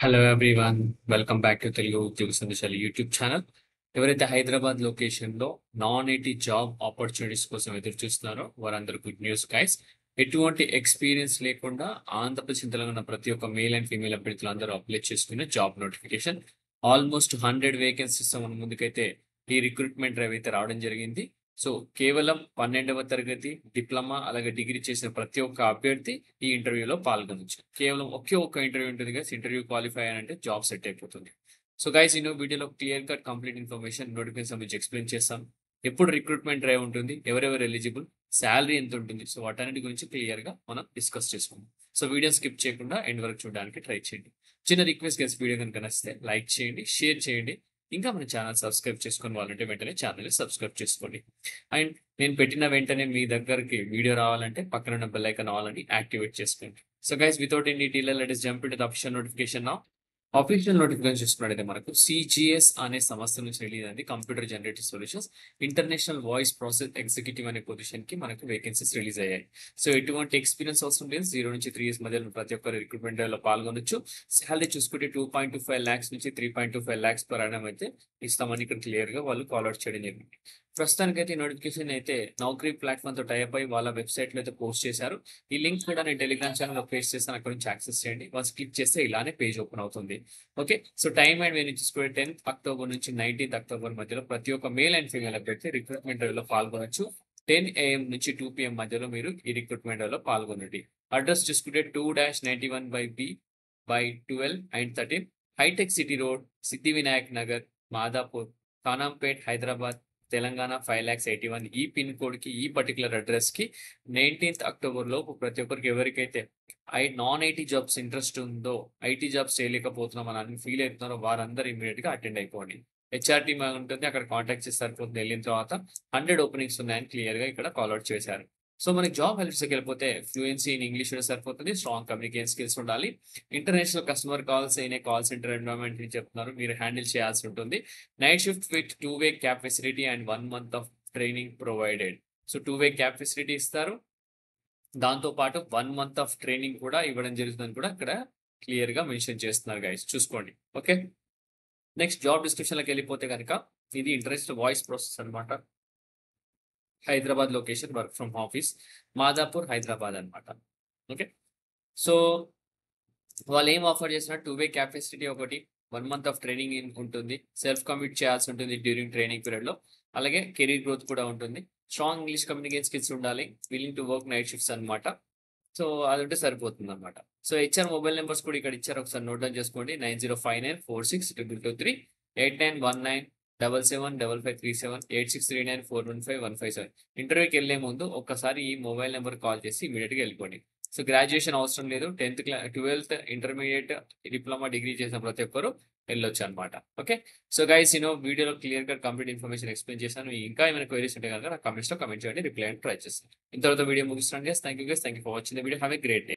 Hello everyone, welcome back to Telugu ఉద్యోగ సందేశాలు YouTube channel. ఎవరైతే హైదరాబాద్ లొకేషన్లో నాన్ ఐటీ జాబ్ ఆపర్చునిటీస్ కోసం ఎదురు చూస్తున్నారో వారందరూ గుడ్ న్యూస్ గైస్. ఎటువంటి ఎక్స్పీరియన్స్ లేకుండా ఆంధ్రప్రదేశ్ తెలంగాణ ఉన్న ప్రతి ఒక్క మేల్ అండ్ ఫీమేల్ అభ్యర్థులు అందరూ అప్లై చేసుకునే జాబ్ నోటిఫికేషన్. ఆల్మోస్ట్ 100 వేకెన్సీస్ మన ముందుకైతే ఈ రిక్రూట్మెంట్ డ్రైవ్ అయితే రావడం జరిగింది. సో కేవలం 12వ తరగతి డిప్లొమా అలాగే డిగ్రీ చేసిన ప్రతి ఒక్క అభ్యర్థి ఈ ఇంటర్వ్యూలో పాల్గొనొచ్చు. కేవలం ఒకే ఒక్క ఇంటర్వ్యూ ఉంటుంది గైస్. ఇంటర్వ్యూ క్వాలిఫై అంటే జాబ్ సెట్ అయిపోతుంది. సో గైస్, ఈ వీడియోలో clear cut complete information notification సంబంధించి ఎక్స్ప్లెయిన్ చేస్తాం. ఎప్పుడు రిక్రూట్మెంట్ డ్రైవ్ ఉంటుంది, ఎవరెవరు ఎలిజిబుల్, శాలరీ ఎంత ఉంటుంది, సో వాటన్నిటి గురించి క్లియర్ గా మనం డిస్కస్ చేసుకుందాం. సో వీడియో స్కిప్ చేయకుండా ఎండ్ వరకు చూడడానికి ట్రై చేయండి. చిన్న రిక్వెస్ట్ గైస్, వీడియో కనుక నచ్చితే లైక్ చేయండి, షేర్ చేయండి. ఇంకా మన ఛానల్ సబ్స్క్రైబ్ చేసుకొని వాళ్ళంటే వెంటనే ఛానల్ని సబ్స్క్రైబ్ చేసుకోండి. అండ్ నేను పెట్టిన వెంటనే మీ దగ్గరికి వీడియో రావాలంటే పక్కన ఉన్న బెల్ ఐకాన్ ఆల్ యాక్టివేట్ చేసుకోండి. So guys, without any delay let us jump into the official notification now. Official notification చూసుకున్నట్టయితే మనకు సిజిఎస్ అనే సంస్థ నుంచి రిలీజ్ అయింది. Computer generative solutions international voice process executive అనే పొజిషన్ కి మనకు వేకెన్సీస్ రిలీజ్ అయ్యాయి. సో ఎటువంటి ఎక్స్పీరియన్స్ అవసరం లేదు. 0 నుంచి 3 years మధ్యలో ప్రతి ఒక్కరు రిక్రూట్మెంట్ లో పాల్గొనొచ్చు. శాలరీ చూసుకుంటే 2.25 lakhs నుంచి 3.25 lakhs per annum అయితే ఇస్తామని ఇక్కడ క్లియర్ గా వాళ్ళు కాల్ అవుట్ చేయడం జరిగింది. ప్రస్తుతానికైతే ఈ నోటిఫికేషన్ అయితే నౌకరీ ప్లాట్ఫామ్ తో టైప్ అయి వాళ్ళ వెబ్సైట్ లో అయితే పోస్ట్ చేశారు. ఈ లింక్ కూడా నేను టెలిగ్రామ్ ఛానల్ లో పేస్ట్ చేస్తాను, అక్కడ నుంచి యాక్సెస్ చేయండి. వాళ్ళు క్లిక్ చేస్తే ఇలానే పేజ్ ఓపెన్ అవుతుంది. ఓకే, సో టైమ్ అండ్ మీరు చూసుకుంటే 10th అక్టోబర్ నుంచి 19th అక్టోబర్ మధ్యలో ప్రతి ఒక్క మేల్ అండ్ ఫీమేల్ అభ్యర్థి రిక్రూట్మెంట్ లో పాల్గొనొచ్చు. 10 AM నుంచి 2 PM మధ్యలో మీరు ఈ రిక్రూట్మెంట్ లో పాల్గొనండి. అడ్రస్ చూసుకుంటే 2-91/B/12 and 13 hitech city road, సిద్ధి వినాయక్ నగర్, మాదాపూర్, ఖానాంపేట్, హైదరాబాద్, తెలంగాణ 5,81,000. ఈ పిన్ కోడ్ కి, ఈ పర్టికులర్ అడ్రస్ కి 19th అక్టోబర్ లోపు ప్రతి ఒక్కరికి ఎవరికైతే నాన్ ఐటీ జాబ్స్ ఇంట్రెస్ట్ ఉందో, ఐటీ జాబ్స్ చేయలేకపోతున్నాం అని ఫీల్ అవుతున్నారో వారందరూ ఇమీడియట్ గా అటెండ్ అయిపోండి. హెచ్ఆర్ టీమ్ ఉంటుంది, అక్కడ కాంటాక్ట్ చేసి సరిపోతుంది. వెళ్ళిన తర్వాత 100 ఓపెనింగ్స్ ఉన్నాయని క్లియర్ గా ఇక్కడ కాల్అౌట్ చేశారు. సో మనకి జాబ్ హెల్ప్స్కి వెళ్ళిపోతే ఫ్లూయెన్సీ ఇన్ ఇంగ్లీష్ సరిపోతుంది. స్ట్రాంగ్ కమ్యూనికేషన్ స్కిల్స్ ఉండాలి. ఇంటర్నేషనల్ కస్టమర్ కాల్స్ అయిన కాల్ సెంటర్ ఎన్విరాన్మెంట్ ని చెప్తున్నారు, మీరు హ్యాండిల్ చేయాల్సి ఉంటుంది. Night shift with 2-way cab facility and 1 month of training provided. So 2-way cab facility ఇస్తారు. దాంతో పాటు 1 month ఆఫ్ ట్రైనింగ్ కూడా ఇవ్వడం జరుగుతుందని కూడా ఇక్కడ క్లియర్ గా మెన్షన్ చేస్తున్నారు గైస్, చూసుకోండి. ఓకే, నెక్స్ట్ జాబ్ డిస్క్రిప్షన్ లోకి వెళ్ళిపోతే కనుక ఇది ఇంటరెస్ట్ వాయిస్ ప్రాసెస్ అన్నమాట. Hyderabad location, work from office, Madhapur, Hyderabad అన్నమాట. ఓకే, సో వాళ్ళు ఏం ఆఫర్ చేస్తున్నారు, 2-way క్యాబ్ ఫెసిలిటీ ఒకటి, 1 month ఆఫ్ ట్రైనింగ్ ఉంటుంది, సెల్ఫ్ కమిట్ చేయాల్సి ఉంటుంది డ్యూరింగ్ ట్రైనింగ్ పీరియడ్ లో, అలాగే కెరీర్ గ్రోత్ కూడా ఉంటుంది. స్ట్రాంగ్ ఇంగ్లీష్ కమ్యూనికేషన్ స్కిల్స్ ఉండాలి, willing to work night shifts అన్నమాట. సో అది ఉంటే సరిపోతుంది అనమాట. సో హెచ్ఆర్ మొబైల్ నెంబర్స్ కూడా ఇక్కడ ఇచ్చారు, ఒకసారి నోట్ డౌన్ చేసుకోండి. 9059462223, 8919775537, 8639415157. ఇంటర్వ్యూకి వెళ్లే ముందు ఒక్కసారి ఈ మొబైల్ నెంబర్ కాల్ చేసి ఇమీడియట్ గా వెళ్ళిపోండి. సో గ్రాడ్యుయేషన్ అవసరం లేదు. 12th ఇంటర్మీడియట్, డిప్లొమా, డిగ్రీ చేసిన ప్రతి ఒక్కరు వెళ్ళొచ్చు అనమాట. ఓకే, సో గైస్, వీడియోలో క్లియర్ గా కంప్లీట్ ఇన్ఫర్మేషన్ ఎక్స్ప్లెయిన్ చేశాను. ఇంకా ఏమైనా క్వైరీస్ ఉంటే కనుక నా కమెంట్స్ లో కమెంట్ చేయండి, రిప్లై అండ్ ట్రై చేస్తాను. ఇంతవరకు వీడియో ముగిస్తున్నాను guys. Thank you for watching the video. Have a great day.